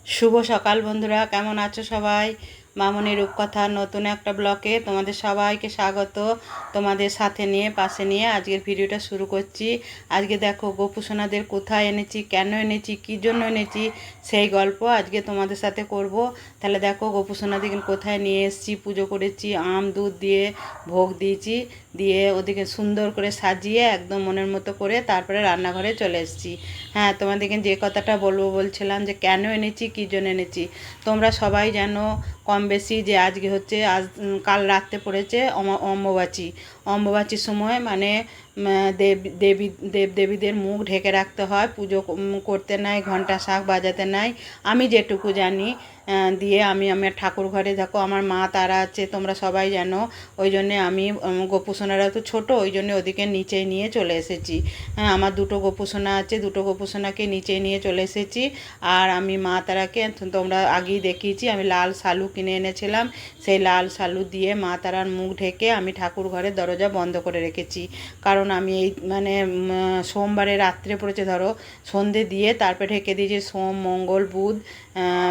শুভ সকাল বন্ধুরা, কেমন আছো সবাই? মামনি রূপকথার নতুন একটা ব্লকে তোমাদের সবাইকে স্বাগত। তোমাদের সাথে নিয়ে পাশে নিয়ে আজকের ভিডিওটা শুরু করছি। আজকে দেখো গোপুসোনাদের কোথায় এনেছি, কেন এনেছি, কী জন্য এনেছি, সেই গল্প আজকে তোমাদের সাথে করব। তাহলে দেখো গোপুসোনাদের কোথায় নিয়ে এসেছি, পুজো করেছি, আম দুধ দিয়ে ভোগ দিয়েছি, দিয়ে ওদিকে সুন্দর করে সাজিয়ে একদম মনের মতো করে তারপরে রান্নাঘরে চলে এসেছি। হ্যাঁ, তোমাদেরকে যে কথাটা বলবো বলছিলাম যে কেন এনেছি, কী জন্য এনেছি, তোমরা সবাই জানো কম বেশি যে আজকে হচ্ছে কাল রাত্রে পড়েছে অম্বুবাচী। অম্বুবাচীর সময় মানে দেবদেবীদের মুখ ঢেকে রাখতে হয়, পুজো করতে নাই, ঘণ্টা শাঁখ বাজাতে নাই, আমি যেটুকু জানি। দিয়ে আমি আমার ঠাকুর ঘরে দেখো আমার মা তারা আছে, তোমরা সবাই জানো। ওই জন্যে আমি গোপুসোনারা তো ছোটো, ওই জন্য ওদিকে নিচে নিয়ে চলে এসেছি। হ্যাঁ, আমার দুটো গোপুসোনা আছে, দুটো গোপুসোনাকে নিচে নিয়ে চলে এসেছি। আর আমি মা তারাকে তোমরা আগেই দেখিয়েছি, আমি লাল শালু কিনে এনেছিলাম, সেই লাল শালু দিয়ে মা তারার মুখ ঢেকে আমি ঠাকুর ঘরের দরজা বন্ধ করে রেখেছি। কারণ আমি এই মানে সোমবারে রাত্রে পড়েছে ধরো, সন্ধে দিয়ে তারপরে ঢেকে দিয়েছি সোম মঙ্গল বুধ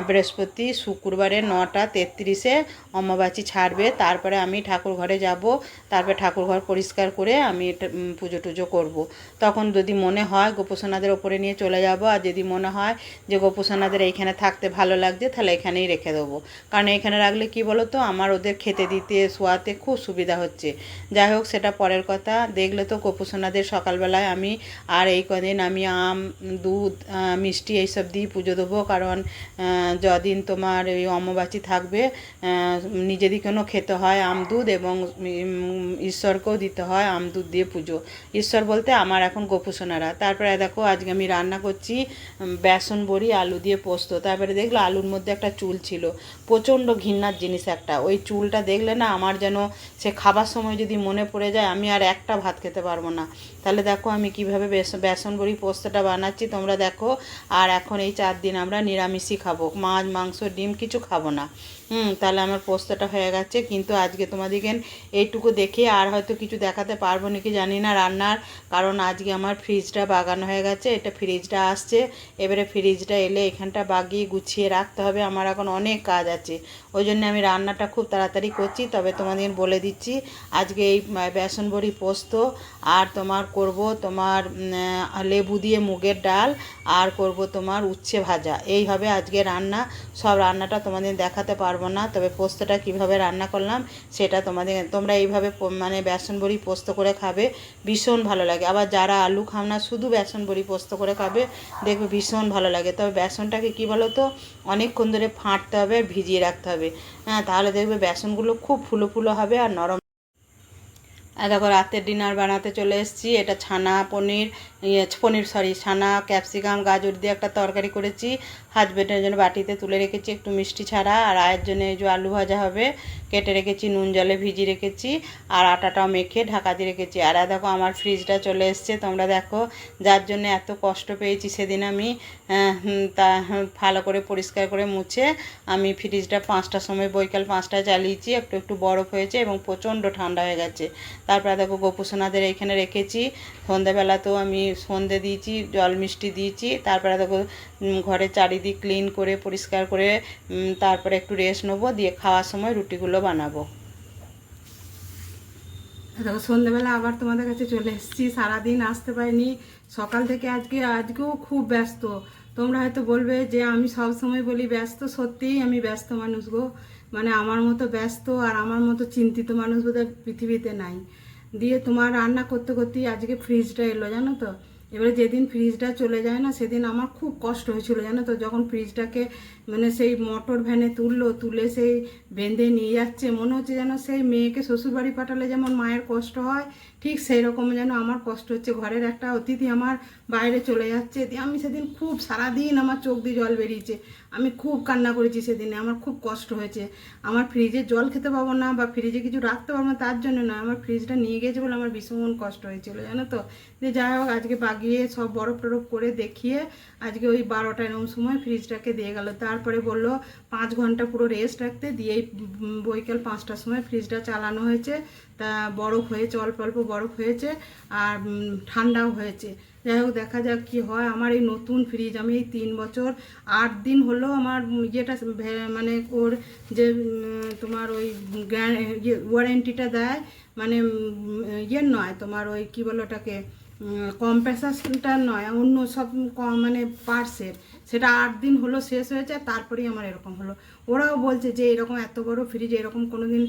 বৃহস্পতি, শুক্রবারে 9:33 অমাবাসী ছাড়বে, তারপরে আমি ঠাকুর ঘরে যাব, তারপরে ঠাকুর ঘর পরিষ্কার করে আমি পুজো টুজো করব। তখন যদি মনে হয় গোপুসোনাদের ওপরে নিয়ে চলে যাব, আর যদি মনে হয় যে গোপুসোনাদের এইখানে থাকতে ভালো লাগছে তাহলে এখানেই রেখে দেবো। কারণ এখানে রাখলে কি বলো তো, আমার ওদের খেতে দিতে শোয়াতে খুব সুবিধা হচ্ছে। যাই হোক, সেটা পরের কথা। দেখলে তো গোপুসোনাদের সকালবেলায় আমি আর এই কদিন আমি আম দুধ মিষ্টি এইসব দিয়ে পুজো দেবো। কারণ যদিন তোমার এই অম্বুবাচী থাকবে, নিজেদেরকেও খেতে হয় আম দুধ, এবং ঈশ্বরকেও দিতে হয় আম দুধ দিয়ে পুজো। ঈশ্বর বলতে আমার এখন গোপুসোনারা। তারপরে দেখো আজকে আমি রান্না করছি বেসন বড়ি আলু দিয়ে পোস্ত। তারপরে দেখলো আলুর মধ্যে একটা চুল ছিল, প্রচণ্ড ঘৃণার জিনিস একটা। ওই চুলটা দেখলে না আমার যেন সে খাবার সময় যদি মনে পড়ে যায় আমি আর একটা ভাত খেতে পারবো না। তাহলে দেখো আমি কিভাবে বেসন বড়ি পোস্তটা বানাচ্ছি তোমরা দেখো। আর এখন এই 4 দিন আমরা নিরামিষই খাবো, মাছ মাংস ডিম কিছু খাবো না। তাহলে আমার পোস্তটা হয়ে গেছে। কিন্তু আজকে তোমাদেরকে এইটুকু দেখে আর হয়তো কিছু দেখাতে পারবো নাকি জানি না রান্নার। কারণ আজকে আমার ফ্রিজটা বাগানো হয়ে গেছে, এটা ফ্রিজটা আসছে, এবারে ফ্রিজটা এলে এখানটা বাগিয়ে গুছিয়ে রাখতে হবে, আমার এখন অনেক কাজ আছে। ওই জন্য আমি রান্নাটা খুব তাড়াতাড়ি করছি। তবে তোমাদের বলে দিচ্ছি, আজকে এই বেসন বড়ি পোস্ত, আর তোমার করব তোমার লেবু দিয়ে মুগের ডাল, আর করব তোমার উচ্ছে ভাজা। এই হবে আজকে রান্না। সব রান্নাটা তোমাদের দেখাতে পারবো না, তবে পোস্তটা কিভাবে রান্না করলাম সেটা তোমরা এইভাবে মানে বেসন বড়ি পোস্ত করে খাবে, ভীষণ ভালো লাগে। আবার যারা আলু খাও না, শুধু বেসন বড়ি পোস্ত করে খাবে, দেখবে ভীষণ ভালো লাগে। তবে বেসনটাকে কী বলো তো, অনেকক্ষণ ধরে ফাটতে হবে, ভিজিয়ে রাখতে হবে। হ্যাঁ, তাহলে দেখবে বেসনগুলো খুব ফুলো ফুলো হবে আর নরম। দেখো রাতের ডিনার বানাতে চলে এসেছি। এটা ছানা পনির, ছানা ক্যাপসিকাম গাজর দিয়ে একটা তরকারি করেছি। হাজবেন্ডের জন্য বাটিতে তুলে রেখেছি একটু মিষ্টি ছাড়া, আর আয়ের জন্য এই যে আলু ভাজা হবে, কেটে রেখেছি, নুন জলে ভিজিয়ে রেখেছি, আর আটাটাও মেখে ঢাকা দিয়ে রেখেছি। আর দেখো আমার ফ্রিজটা চলে এসছে, তোমরা দেখো। যার জন্য এত কষ্ট পেয়েছি সেদিন আমি তা ভালো করে পরিষ্কার করে মুছে আমি ফ্রিজটা 5টার সময়, বৈকাল 5টায় চালিয়েছি। একটু একটু বরফ হয়েছে এবং প্রচণ্ড ঠান্ডা হয়ে গেছে। তারপরে দেখো গোপুসোনাদের এইখানে রেখেছি। সন্ধেবেলাতেও আমি সন্ধে দিয়েছি, জল মিষ্টি দিয়েছি। তারপরে দেখো ঘরের চারিদিক ক্লিন করে পরিষ্কার করে তারপরে একটু রেস্ট নেবো, দিয়ে খাওয়ার সময় রুটিগুলো বানাবো। দেখো সন্ধ্যেবেলা আবার তোমাদের কাছে চলে এসেছি। সারাদিন আসতে পারিনি, সকাল থেকে আজকেও খুব ব্যস্ত। তোমরা হয়তো বলবে যে আমি সব সময় বলি ব্যস্ত, সত্যিই আমি ব্যস্ত মানুষ গো। মানে আমার মতো ব্যস্ত আর আমার মতো চিন্তিত মানুষ বোধহয় পৃথিবীতে নাই। দিয়ে তোমার রান্না করতে করতেই আজকে ফ্রিজটা এলো, জানো তো। এবারে যেদিন ফ্রিজটা চলে যায় না সেদিন আমার খুব কষ্ট হয়েছিল, জানো তো। যখন ফ্রিজটাকে মানে সেই মোটর ভ্যানে তুলে সেই বেঁধে নিয়ে যাচ্ছে, মনে হচ্ছে যেন সেই মেয়েকে শ্বশুরবাড়ি পাঠালে যেমন মায়ের কষ্ট হয়, ঠিক সেই রকম যেন আমার কষ্ট হচ্ছে। ঘরের একটা অতিথি আমার বাইরে চলে যাচ্ছে, দিয়ে আমি সেদিন খুব সারাদিন আমার চোখ দিয়ে জল বেরিয়েছে। আমি খুব কান্না করেছি সেদিনে, আমার খুব কষ্ট হয়েছে। আমার ফ্রিজে জল খেতে পাবো না বা ফ্রিজে কিছু রাখতে পারবো না তার জন্য নয়, আমার ফ্রিজটা নিয়ে গেছে বলে আমার ভীষণ কষ্ট হয়েছিল, জানো তো। যে যাই হোক, আজকে বাগিয়ে সব বরফ টরফ করে দেখিয়ে আজকে ওই 12টা এরকম সময় ফ্রিজটাকে দিয়ে গেল। তারপরে বললো 5 ঘন্টা পুরো রেস্ট রাখতে, দিয়ে বৈকাল 5টার সময় ফ্রিজটা চালানো হয়েছে। তা বরফ হয়েছে, অল্প অল্প বরফ হয়েছে আর ঠান্ডাও হয়েছে। যাই হোক দেখা যাক কি হয়। আমার এই নতুন ফ্রিজ, আমি এই 3 বছর 8 দিন হলো আমার ইয়েটা মানে ওর যে তোমার ওই ওয়ারেন্টিটা দেয়, মানে ইয়ের নয়, তোমার ওই কী বলো ওটাকে, কম্প্রেসারটা নয়, অন্য সব মানে পার্টসের, সেটা 8 দিন হলো শেষ হয়েছে, তারপরেই আমার এরকম হলো। ওরাও বলছে যে এরকম এত বড় ফ্রিজ এরকম কোনো দিন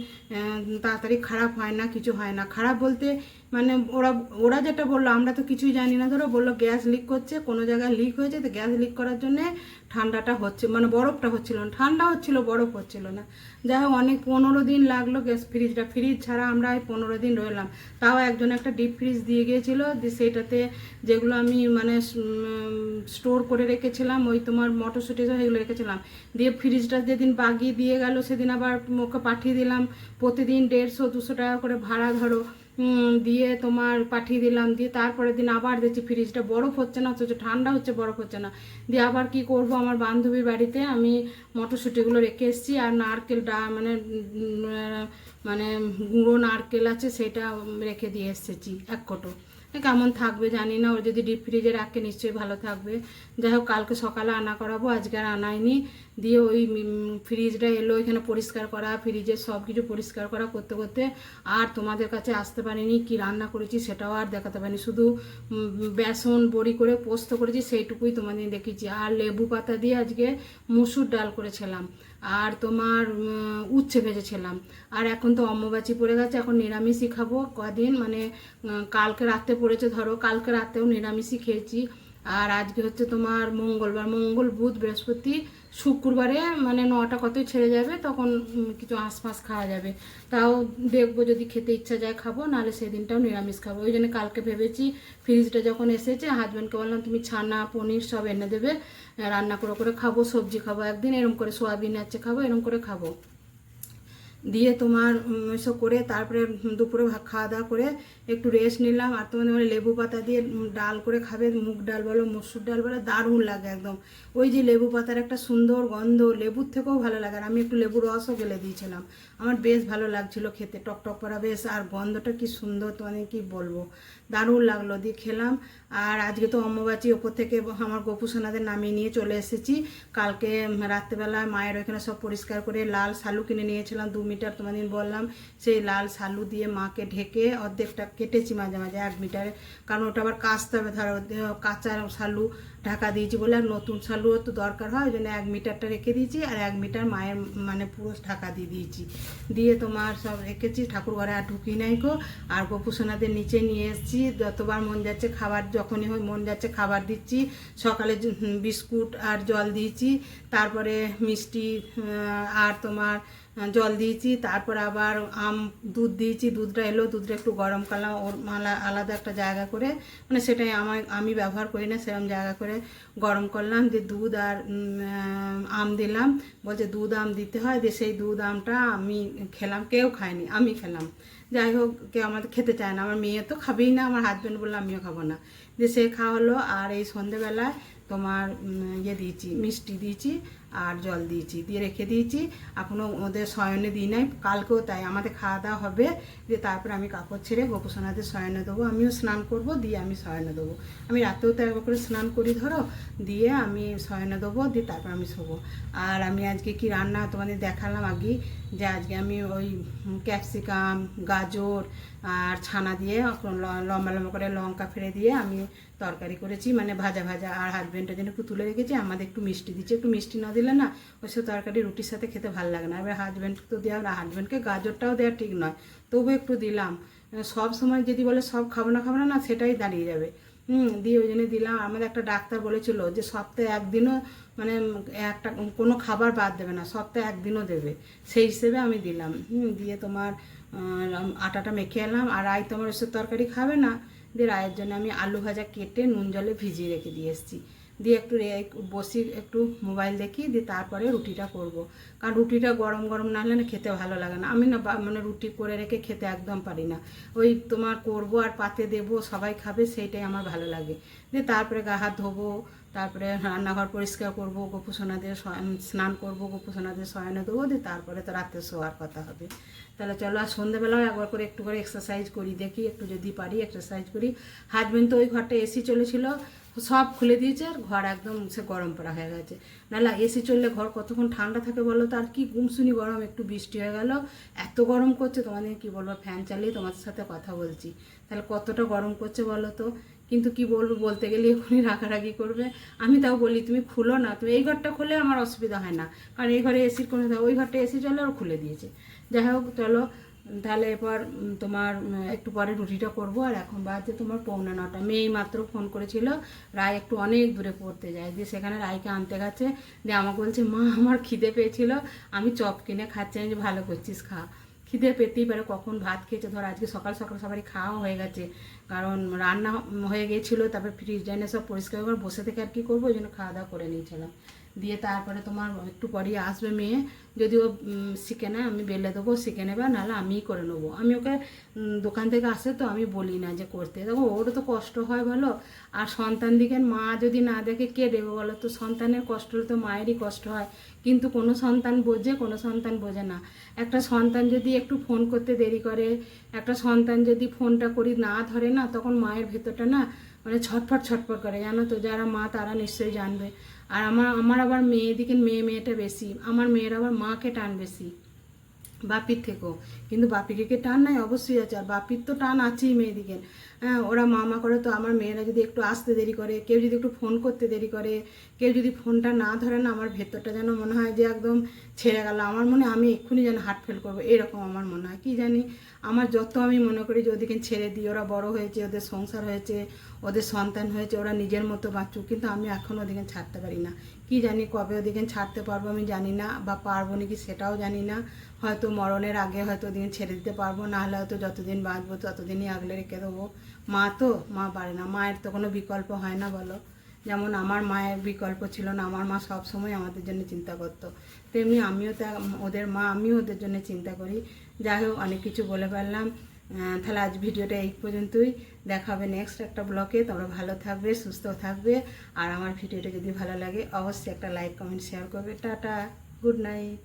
তাড়াতাড়ি খারাপ হয় না, কিছু হয় না। খারাপ বলতে মানে ওরা ওরা যেটা বললো, আমরা তো কিছুই জানি না। ধরো বললো গ্যাস লিক করছে, কোনো জায়গায় লিক হয়েছে, তো গ্যাস লিক করার জন্যে ঠান্ডাটা হচ্ছে, মানে বরফটা হচ্ছিল না, ঠান্ডা হচ্ছিল, বরফ হচ্ছিল না। যাই হোক অনেক 15 দিন লাগলো গ্যাস ফ্রিজটা, ফ্রিজ ছাড়া আমরা 15 দিন রইলাম। তাও একজন একটা ডিপ ফ্রিজ দিয়ে গিয়েছিল, সেটাতে যেগুলো আমি মানে স্টোর করে রেখেছিলাম, ওই তোমার মটরশুঁটি সেগুলো রেখেছিলাম। দিয়ে ফ্রিজটা যেদিন বাগিয়ে দিয়ে গেল, সেদিন আবার ওকে পাঠিয়ে দিলাম প্রতিদিন 150-200 টাকা করে ভাড়া ধরো, দিয়ে তোমার পাঠিয়ে দিলাম। দিয়ে তারপরের দিন আবার দেখছি ফ্রিজটা বরফ হচ্ছে না, অথচ ঠান্ডা হচ্ছে, বরফ হচ্ছে না। দিয়ে আবার কি করব, আমার বান্ধবীর বাড়িতে আমি মটরশুঁটিগুলো রেখে এসেছি, আর নারকেল মানে মানে গুঁড়ো নারকেল আছে, সেটা রেখে দিয়ে এসেছি 1 কোটো। কেমন থাকবে জানি না, ওর যদি ডিপ ফ্রিজে রাখে নিশ্চয়ই ভালো থাকবে। যাই হোক কালকে সকালে আনা করাবো, আজকে আর আনাইনি। দিয়ে ওই ফ্রিজটা এলো, এখানে পরিষ্কার করা, ফ্রিজের সব কিছু পরিষ্কার করা করতে করতে আর তোমাদের কাছে আসতে পারিনি। কি রান্না করেছি সেটাও আর দেখাতে পারিনি, শুধু বেসন বড়ি করে পোস্ত করেছি, সেইটুকুই তোমাদের দেখেছি। আর লেবু পাতা দিয়ে আজকে মুসুর ডাল করেছিলাম, আর তোমার উচ্ছে ভেজেছিলাম। আর এখন তো অম্বুবাচী পড়ে গেছে, এখন নিরামিষই খাবো কদিন, মানে কালকে রাতে পড়েছে, ধরো কালকে রাতেও নিরামিষই খেয়েছি। আর আজকে হচ্ছে তোমার মঙ্গলবার, মঙ্গল বুধ বৃহস্পতি শুক্রবারে মানে 9টা কতই ছেড়ে যাবে, তখন কিছু আঁশফাঁস খাওয়া যাবে। তাও দেখবো, যদি খেতে ইচ্ছা যায় খাবো, নাহলে সেদিনটাও নিরামিষ খাবো। ওই জন্য কালকে ভেবেছি ফ্রিজটা যখন এসেছে, হাজব্যান্ডকে বললাম তুমি ছানা পনির সব এনে দেবে, রান্না করে করে খাবো, সবজি খাবো একদিন, এরম করে সোয়াবিন আছে খাবো, এরম করে খাবো। দিয়ে তোমার এসব করে তারপরে দুপুরে খাওয়া দাওয়া করে একটু রেস্ট নিলাম। আর তোমাদের মানে লেবু পাতা দিয়ে ডাল করে খাবে, মুগ ডাল বলো মসুর ডাল বলো, দারুণ লাগে একদম। ওই যে লেবু পাতার একটা সুন্দর গন্ধ, লেবুর থেকেও ভালো লাগে। আর আমি একটু লেবুর রসও গেলে দিয়েছিলাম, আমার বেশ ভালো লাগছিল খেতে, টক টক করা বেশ, আর গন্ধটা কি সুন্দর, তোমাদের কি বলবো, দারুণ লাগলো। দিয়ে খেলাম। আর আজকে তো অম্বুবাচী, ওপর থেকে আমার গোপুসোনাদের নামিয়ে নিয়ে চলে এসেছি। কালকে রাত্রেবেলায় মায়ের ওইখানে সব পরিষ্কার করে লাল শালু কিনে নিয়েছিলাম 2 মিটার, তোমাদের বললাম, সেই লাল শালু দিয়ে মাকে ঢেকে অর্ধেকটা কেটেছি মাঝে মাঝে 1 মিটারে, কারণ ওটা আবার কাচতে হবে, ধরো কাঁচা শালু ঢাকা দিয়েছি বলে, আর নতুন শালুও তো দরকার হয়, ওই জন্য 1 মিটারটা রেখে দিয়েছি, আর 1 মিটার মায়ের মানে পুরো ঢাকা দিয়ে দিয়েছি। দিয়ে তোমার সব রেখেছি, ঠাকুর ঘরে আর ঢুকি নাই গো। আর গোপুসোনাদের নিচে নিয়ে এসেছি, যতবার মন যাচ্ছে খাবার, যখনই মন যাচ্ছে খাবার দিচ্ছি। সকালে বিস্কুট আর জল দিয়েছি, তারপরে মিষ্টি আর তোমার জল দিয়েছি, তারপর আবার দুধ দিয়েছি, দুধটা এলো, দুধটা একটু গরম করলাম ওর আলাদা একটা জায়গা করে, মানে সেটাই আমি ব্যবহার করি না, সেরকম জায়গা করে গরম করলাম। দিয়ে দুধ আর আম দিলাম, বলছে দুধ আম দিতে হয়, দিয়ে সেই দুধ আমটা আমি খেলাম, কেউ খায়নি, আমি খেলাম। যাই হোক, কেউ আমাদের খেতে চায় না, আমার মেয়ে তো খাবেই না, আমার হাজব্যান্ড বললো আমিও খাবো না। দিয়ে সে খাওয়া হলো। আর এই সন্ধেবেলায় তোমার ইয়ে দিয়েছি, মিষ্টি দিয়েছি আর জল দিয়েছি, দিয়ে রেখে দিয়েছি, এখনও ওদের শয়নে দিই নাই, কালকেও তাই আমাদের খাওয়া দাওয়া হবে। দিয়ে তারপরে আমি কাপড় ছেড়ে গোপুসোনাদের শয়নে দেবো, আমিও স্নান করব, দিয়ে আমি শয়নে দেবো। আমি রাতেও তো একবার করে স্নান করি ধরো, দিয়ে আমি শয়নে দেবো, দিয়ে তারপর আমি শোবো। আর আমি আজকে কি রান্না তোমাদের দেখালাম আগেই, যে আজকে আমি ওই ক্যাপসিকাম, গাজর আর ছানা দিয়ে লম্বা লম্বা করে লঙ্কা ফেলে দিয়ে আমি তরকারি করেছি, মানে ভাজা ভাজা। আর হাজব্যান্ডের জন্য একটু তুলে রেখেছি, আমাদের একটু মিষ্টি দিচ্ছি, একটু মিষ্টি না দিলে না ওইসব তরকারি রুটির সাথে খেতে ভালো লাগে না। এবার হাজব্যান্ডকে তো দেওয়া, হাজব্যান্ডকে গাজরটাও দেওয়া ঠিক নয়, তবু একটু দিলাম। সব সময় যদি বলে সব খাবো না খাবো না, না সেটাই দাঁড়িয়ে যাবে। দিয়ে ওই জন্য দিলাম। আমাদের একটা ডাক্তার বলেছিল যে সপ্তাহে একদিনও মানে একটা কোনো খাবার বাদ দেবে না, সপ্তাহে একদিনও দেবে, সেই হিসেবে আমি দিলাম। দিয়ে তোমার আটাটা মেখে এলাম। আর রায় তোমার ওসব তরকারি খাবে না, দিয়ে রায়ের জন্য আমি আলু ভাজা কেটে নুন জলে ভিজিয়ে রেখে দিয়ে এসেছি। দিয়ে একটু বসি, একটু মোবাইল দেখি, দিয়ে তারপরে রুটিটা করব। কারণ রুটিটা গরম গরম না হলে না খেতে ভালো লাগে না। আমি না মানে রুটি করে রেখে খেতে একদম পারি না। ওই তোমার করব আর পাতে দেবো, সবাই খাবে, সেইটাই আমার ভালো লাগে। দিয়ে তারপরে গা হাত ধোবো, তারপরে রান্নাঘর পরিষ্কার করবো, গোপু সোনাদের স্নান করবো, গোপু সোনাদের শয়নে দেবো, দিয়ে তারপরে তো রাত্রে শোয়ার কথা হবে। তাহলে চলো, আর সন্ধ্যেবেলাও একবার করে একটু করে এক্সারসাইজ করি, দেখি একটু যদি পারি এক্সারসাইজ করি। হাজবেন্ড তো ওই ঘরটা এসি চলেছিল, সব খুলে দিয়েছে, আর ঘর একদম সে গরম পড়া হয়ে গেছে। নাহলে এসি চললে ঘর কতক্ষণ ঠান্ডা থাকে বলো তো, আর কি গুমসুনি গরম। একটু বৃষ্টি হয়ে গেল, এত গরম করছে, তোমাদের কি বলবো, ফ্যান চালিয়ে তোমাদের সাথে কথা বলছি, তাহলে কতটা গরম করছে বলো তো। কিন্তু কি বলবো, বলতে গেলে এখনই রাগারাগি করবে। আমি তাও বলি তুমি খুলো না, তুমি এই ঘরটা খুলে আমার অসুবিধা হয় না, কারণ এই ঘরে এসির কোনো, ওই ঘরটা এসি চলে আর খুলে দিয়েছে। যাই হোক চলো, তাহলে এবার তোমার একটু পরে রুটিটা করব। আর এখন বাজে তোমার 8:45। মেয়ে মাত্র ফোন করেছিল, রায় একটু অনেক দূরে পড়তে যায়, দিয়ে সেখানে রায়কে আনতে গেছে, দিয়ে আমাকে বলছে মা আমার খিদে পেয়েছিল, আমি চপ কিনে খাচ্ছি। আমি যে ভালো করছিস, খা, খিদে পেতেই পারে, কখন ভাত খেয়েছে। ধর আজকে সকাল সকাল সবারই খাওয়া হয়ে গেছে, কারণ রান্না হয়ে গিয়েছিলো, তারপরে ফ্রিজ জানে সব পরিষ্কার করে বসে থেকে আর কি করবো, ওই জন্য খাওয়া দাওয়া করে নিয়েছিলাম। দিয়ে তারপরে তোমার একটু পরেই আসবে মেয়ে, যদি ও শিখে নেয় আমি বেলে দেবো, শিখে নেবে, নাহলে আমিই করে নেবো। আমি ওকে দোকান থেকে আসে তো আমি বলি না যে করতে, দেখো ওরও তো কষ্ট হয় বলো। আর সন্তান দিকে মা যদি না দেখে কে দেবে বলো তো, সন্তানের কষ্ট হলে তো মায়েরই কষ্ট হয়। কিন্তু কোনো সন্তান বোঝে, কোনো সন্তান বোঝে না। একটা সন্তান যদি একটু ফোন করতে দেরি করে, একটা সন্তান যদি ফোনটা করি না ধরে না, তখন মায়ের ভেতরটা না মানে ছটফট ছটফট করে, জানো তো, যারা মা তারা নিশ্চয়ই জানবে। আর আমার আবার মেয়েদিকে মেয়েটা বেশি, আমার মেয়ের আবার মাকে টান বেশি বাপির থেকেও। কিন্তু বাপিকে টান নাই অবশ্যই আছে, আর বাপির তো টান আছেই মেয়েদিকে। হ্যাঁ, ওরা মা করে, তো আমার মেয়েরা যদি একটু আসতে দেরি করে, কেউ যদি একটু ফোন করতে দেরি করে, কেউ যদি ফোনটা না ধরে না, আমার ভেতরটা যেন মনে হয় যে একদম ছেড়ে গেল, আমার মনে আমি এক্ষুনি যেন হার্ট ফেল করবো, এরকম আমার মনে হয়। কি জানি, আমার যত আমি মনে করি যে ওদিকে ছেড়ে দিই, ওরা বড় হয়েছে, ওদের সংসার হয়েছে, ওদের সন্তান হয়েছে, ওরা নিজের মতো বাঁচুক, কিন্তু আমি এখন ওদিকে ছাড়তে পারি না। কি জানি কবে ওদিকে ছাড়তে পারবো আমি জানি না, বা পারবো নাকি সেটাও জানি না। হয়তো মরণের আগে হয়তো ওদিকে ছেড়ে দিতে পারবো, না হলে হয়তো যতদিন বাঁচবো ততদিনই আগলে রেখে দেবো। মা তো, মা পারে না, মায়ের তো কোনো বিকল্প হয় না বলো। যেমন আমার মায়ের বিকল্প ছিল না, আমার মা সব সময় আমাদের জন্য চিন্তা করতো, তেমনি আমিও তো ওদের মা, আমিও ওদের জন্য চিন্তা করি। যাই হোক, অনেক কিছু বলে ফেললাম। তাহলে আজ ভিডিওটা এই পর্যন্তই, দেখা হবে নেক্সট একটা ব্লগে। তোমরা ভালো থাকবে, সুস্থ থাকবে, আর আমার ভিডিওটা যদি ভালো লাগে অবশ্যই একটা লাইক কমেন্ট শেয়ার করবে। Tata, good night.